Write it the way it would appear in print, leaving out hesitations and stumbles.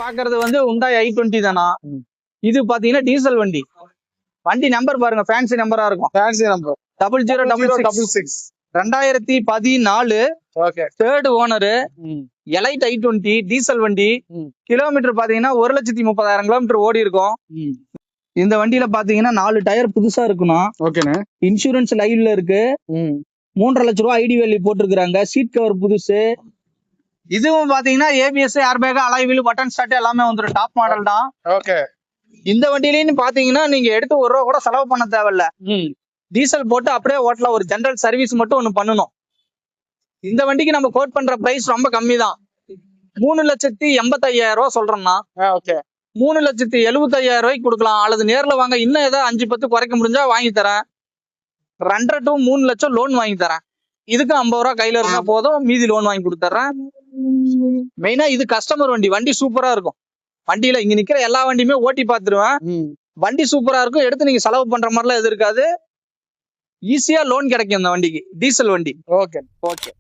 பாக்குறது வந்து Hyundai i20 தானா. இது பாத்தீங்கன்னா டீசல் வண்டி. வண்டி நம்பர் பாருங்க, ஃபேன்சி நம்பரா இருக்கும். Fancy number 0066 2014. Okay. Third owner. Elite i20 diesel வண்டி. கிலோமீட்டர் பாத்தீங்கன்னா 1,30,000 கிலோமீட்டர் ஓடி இருக்கும். இந்த வண்டியில பாத்தீங்கன்னா 4 டயர் புதுசா இருக்கணும். ஓகேண்ணே. இன்சூரன்ஸ் லைவ்ல இருக்கு. 3,50,000 ரூபாய் ஐடி வேல்யூ போட்டிருக்காங்க. சீட் கவர் புதுசு. இதுவும் பாத்தீங்கன்னா ABS, airbag, alloy wheel, button start எல்லாமே வந்துடும். டாப் மாடல் தான். ஓகே. இந்த வண்டியிலயும் பாத்தீங்கன்னா நீங்க எடுத்து ₹1 கூட செலவு பண்ண தேவையில்ல. டீசல் போட்டு அப்படியே ஓட்டலாம். ஒரு ஜெனரல் சர்வீஸ் மட்டும் ஒண்ணு பண்ணணும். இந்த வண்டிக்கு நம்ம கோட் பண்ற பிரைஸ் ரொம்ப கம்மி தான். 3,85,000 ரூபாய் சொல்றோம்னா, ஓகே, 3,75,000 ரூபாய்க்கு கொடுக்கலாம். அல்லது நேர்ல வாங்க, இன்னும் ஏதாவது 5-10 குறைக்க முடிஞ்சா வாங்கி தரேன். 2.5 to 3 லட்சம் லோன் வாங்கி தரேன். இதுக்கு ₹50 கையில இருந்தா போதும், மீதி லோன் வாங்கி கொடுத்துறேன். மெயினா இது கஸ்டமர் வண்டி. வண்டி சூப்பரா இருக்கும். வண்டியில இங்க நிக்கிற எல்லா வண்டியுமே ஓட்டி பாத்துருவேன். வண்டி சூப்பரா இருக்கும். எடுத்து நீங்க செலவு பண்ற மாதிரிலாம் எது இருக்காது. ஈஸியா லோன் கிடைக்கும் இந்த வண்டிக்கு. டீசல் வண்டி. ஓகே. ஓகே.